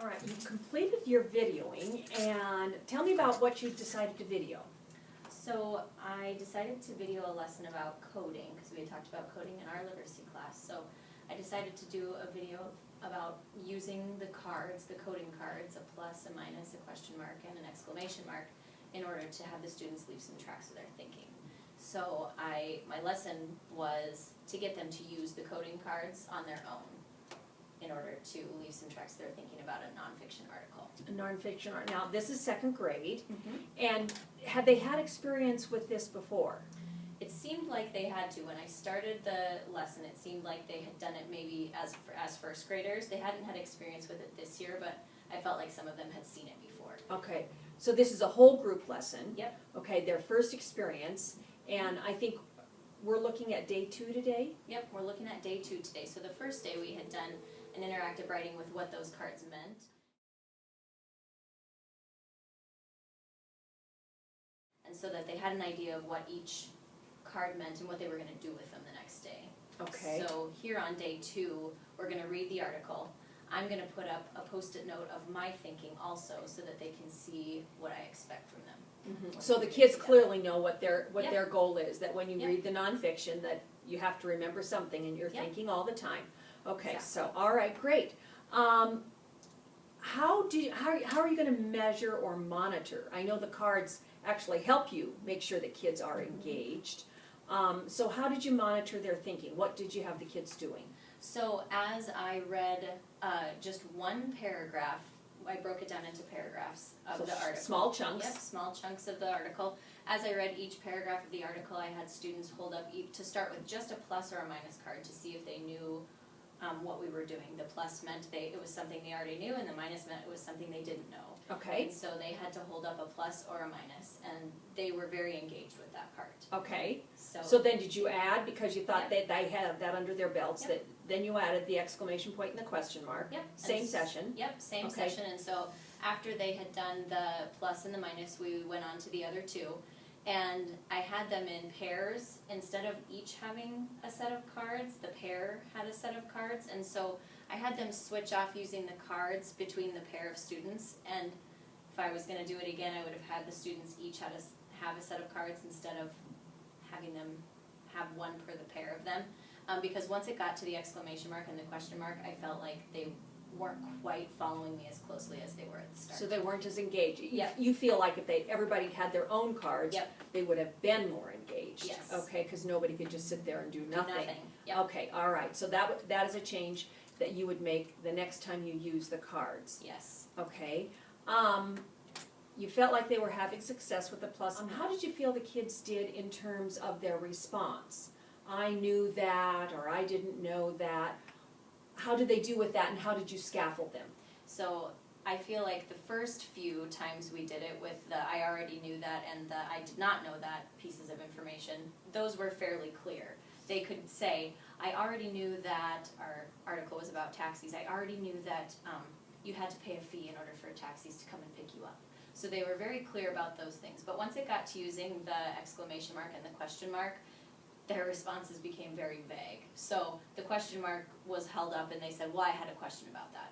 All right, you've completed your videoing, and tell me about what you decided to video. So I decided to video a lesson about coding, because we had talked about coding in our literacy class. So I decided to do a video about using the cards, the coding cards, a plus, a minus, a question mark, and an exclamation mark, in order to have the students leave some tracks of their thinking. So my lesson was to get them to use the coding cards on their own in order to leave some tracks they're thinking about a nonfiction article. A nonfiction art. Now, this is second grade, and had they had experience with this before? It seemed like they had to. When I started the lesson, it seemed like they had done it maybe as first graders. They hadn't had experience with it this year, but I felt like some of them had seen it before. Okay, so this is a whole group lesson. Yep. Okay, their first experience, and I think we're looking at day 2 today? Yep, we're looking at day 2 today. So the first day we had done an interactive writing with what those cards meant. And so that they had an idea of what each card meant and what they were going to do with them the next day. Okay. So here on day 2, we're going to read the article. I'm going to put up a post-it note of my thinking also, so that they can see what I expect from them. So the kids clearly know what their Yep. their goal is, that when you Yep. read the nonfiction, that you have to remember something and you're Yep. thinking all the time. Okay, Exactly. so, all right, great. How are you going to measure or monitor? I know the cards actually help you make sure that kids are engaged. So how did you monitor their thinking? What did you have the kids doing? So as I read just one paragraph, I broke it down into paragraphs of So the article. small chunks. Yep, small chunks of the article. As I read each paragraph of the article, I had students hold up to start with just a plus or a minus card to see if they knew what we were doing. The plus meant it was something they already knew, and the minus meant it was something they didn't know. Okay. And so they had to hold up a plus or a minus, and they were very engaged with that part. Okay. So, So then did you add, because you thought Yep. they had that under their belts, Yep. that then you added the exclamation point and the question mark? yep. Same and session? Yep, same Okay. session, and so after they had done the plus and the minus, we went on to the other two. And I had them in pairs. Instead of each having a set of cards, the pair had a set of cards, and so I had them switch off using the cards between the pair of students, and if I was gonna do it again, I would have had the students each have a set of cards instead of having them have one per the pair of them. Because once it got to the exclamation mark and the question mark, I felt like they weren't quite following me as closely as they were at the start. So they weren't as engaged. Yep. You feel like if everybody had their own cards, Yep. they would have been more engaged. Yes. Okay, because nobody could just sit there and do nothing. Yep. Okay, all right. So that is a change that you would make the next time you use the cards. Yes. Okay. You felt like they were having success with the plus. How did you feel the kids did in terms of their response? I knew that, or I didn't know that. How did they do with that, and how did you scaffold them? So I feel like the first few times we did it with the I already knew that and the I did not know that pieces of information, those were fairly clear. They could say, I already knew that our article was about taxis. I already knew that you had to pay a fee in order for taxis to come and pick you up. So they were very clear about those things. But once it got to using the exclamation mark and the question mark, their responses became very vague. So the question mark was held up and they said, well, I had a question about that.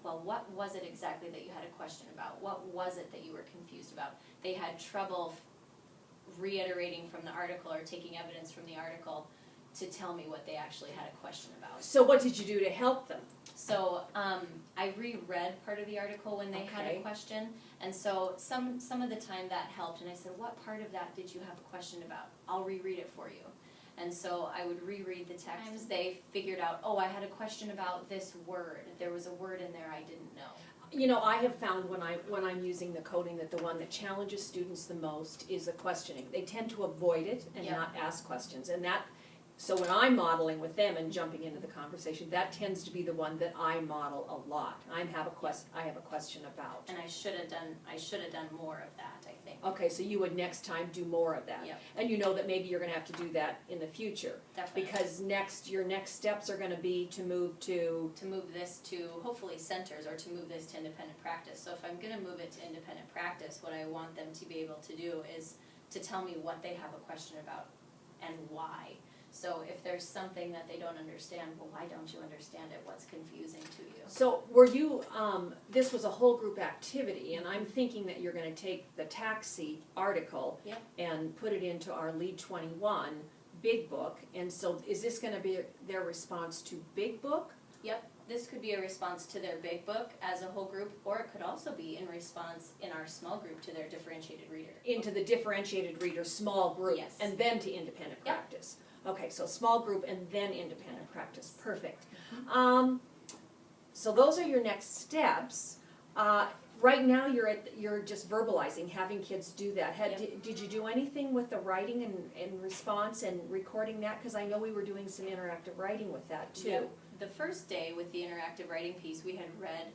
Well, what was it exactly that you had a question about? What was it that you were confused about? They had trouble reiterating from the article or taking evidence from the article to tell me what they actually had a question about. So what did you do to help them? So I reread part of the article when they had Okay. a question, and so some of the time that helped, and I said, what part of that did you have a question about? I'll reread it for you. And so I would reread the text. They figured out, oh, I had a question about this word. There was a word in there I didn't know. You know, I have found when I'm using the coding that the one that challenges students the most is the questioning. They tend to avoid it and Yep. not ask questions, and so when I'm modeling with them and jumping into the conversation, that tends to be the one that I model a lot. I have a question about. And I should have done more of that, I think. Okay, so you would next time do more of that. Yep. And you know that maybe you're gonna have to do that in the future. Definitely. Because your next steps are gonna be to move to, To move this to hopefully centers or to move this to independent practice. So if I'm going to move it to independent practice, what I want them to be able to do is to tell me what they have a question about and why. So if there's something that they don't understand, well, why don't you understand it? What's confusing to you? So were you, this was a whole group activity, and I'm thinking that you're gonna take the taxi article Yep. and put it into our Lead 21 Big Book, and so is this gonna be their response to Big Book? Yep, this could be a response to their big book as a whole group, or it could also be in response in our small group to their differentiated reader. Into the differentiated reader small group, Yes. and then to independent Yep. practice? Okay, so small group and then independent practice, perfect. So those are your next steps. Right now, you're just verbalizing, having kids do that. Did you do anything with the writing and response and recording that? Because I know we were doing some interactive writing with that too. Yep. The first day with the interactive writing piece, we had read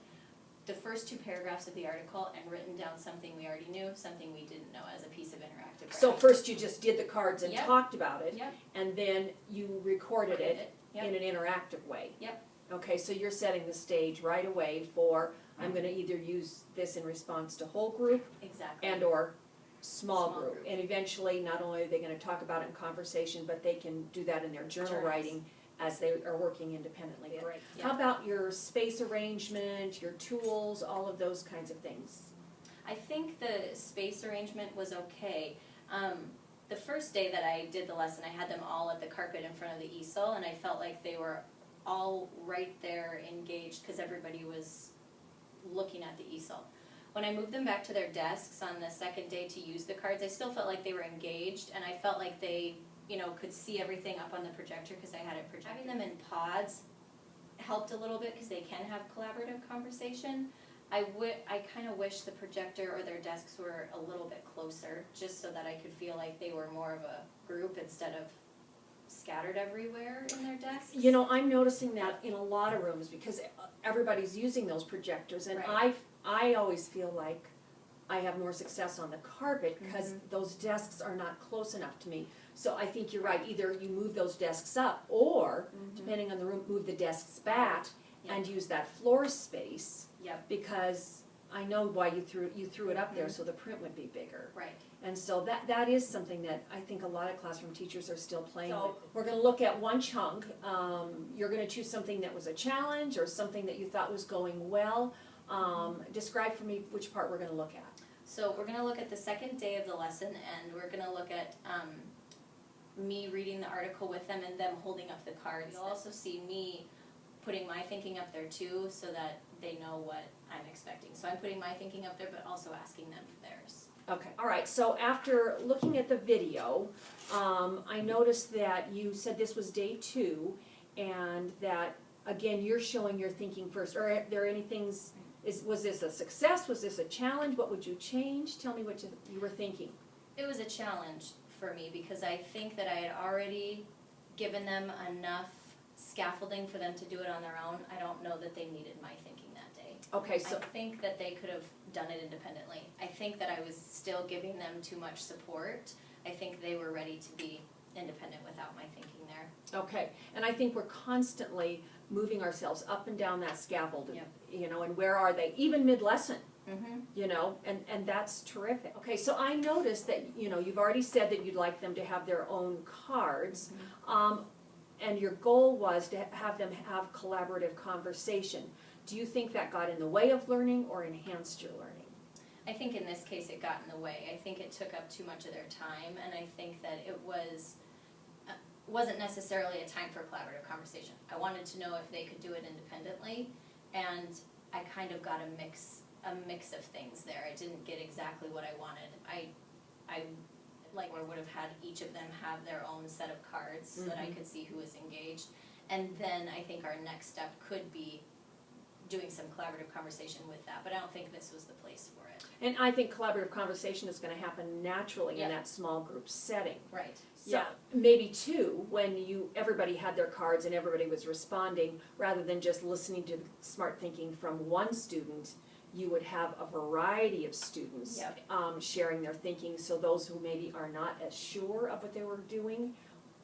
the first 2 paragraphs of the article and written down something we already knew, something we didn't know as a piece of interactive writing. So first you just did the cards and Yep. talked about it, Yep. and then you recorded it Yep. in an interactive way. Yep. Okay, so you're setting the stage right away for, I'm gonna either use this in response to whole group Exactly. and or small Small group. group. And eventually, not only are they gonna talk about it in conversation, but they can do that in their journal Journals. writing as they are working independently. Great. Yeah. How about your space arrangement, your tools, all of those kinds of things? I think the space arrangement was okay. The first day that I did the lesson, I had them all at the carpet in front of the easel, and I felt like they were all right there engaged because everybody was looking at the easel. When I moved them back to their desks on the second day to use the cards, I still felt like they were engaged, and I felt like they, could see everything up on the projector because I had it projected. Having them in pods helped a little bit because they can have collaborative conversation. I kind of wish the projector or their desks were a little bit closer, just so that I could feel like they were more of a group instead of scattered everywhere in their desks. I'm noticing that in a lot of rooms because everybody's using those projectors, and Right. I always feel like I have more success on the carpet because those desks are not close enough to me. So I think you're right, either you move those desks up, or, depending on the room, move the desks back and use that floor space. Yep. Because I know why you threw it up there, so the print would be bigger. Right. And so that is something that I think a lot of classroom teachers are still playing with. We're gonna look at one chunk. You're gonna choose something that was a challenge or something that you thought was going well. Describe for me which part we're gonna look at. So we're gonna look at the second day of the lesson, and we're gonna look at me reading the article with them and them holding up the cards. You'll also see me putting my thinking up there too, so that they know what I'm expecting. So I'm putting my thinking up there, but also asking them for theirs. Okay, all right, so after looking at the video, I noticed that you said this was day 2, and that, again, you're showing your thinking first. Are there any things, was this a success, was this a challenge, what would you change? Tell me what you were thinking. It was a challenge for me because I think that I had already given them enough scaffolding for them to do it on their own. I don't know that they needed my thinking that day. Okay, so, I think that they could have done it independently. I think that I was still giving them too much support. I think they were ready to be independent without my thinking there. okay, and I think we're constantly moving ourselves up and down that scaffold, Yep. And where are they, even mid-lesson, Mm-hmm. and that's terrific. Okay, so I noticed that, you've already said that you'd like them to have their own cards, and your goal was to have them have collaborative conversation. Do you think that got in the way of learning or enhanced your learning? I think in this case it got in the way. I think it took up too much of their time, and I think that it wasn't necessarily a time for collaborative conversation. I wanted to know if they could do it independently, and I kind of got a mix of things there. I didn't get exactly what I wanted. I would have had each of them have their own set of cards so that I could see who was engaged. And then I think our next step could be doing some collaborative conversation with that, but I don't think this was the place for it. And I think collaborative conversation is gonna happen naturally in Yep. that small group setting. Right. So maybe too, when everybody had their cards and everybody was responding, rather than just listening to the smart thinking from one student, you would have a variety of students Yep. Sharing their thinking, so those who maybe are not as sure of what they were doing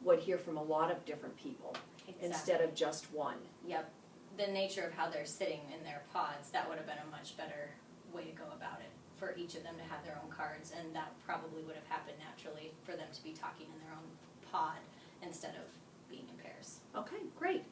would hear from a lot of different people instead of just one. Yep. The nature of how they're sitting in their pods, that would have been a much better way to go about it, for each of them to have their own cards, and that probably would have happened naturally for them to be talking in their own pod instead of Okay, great.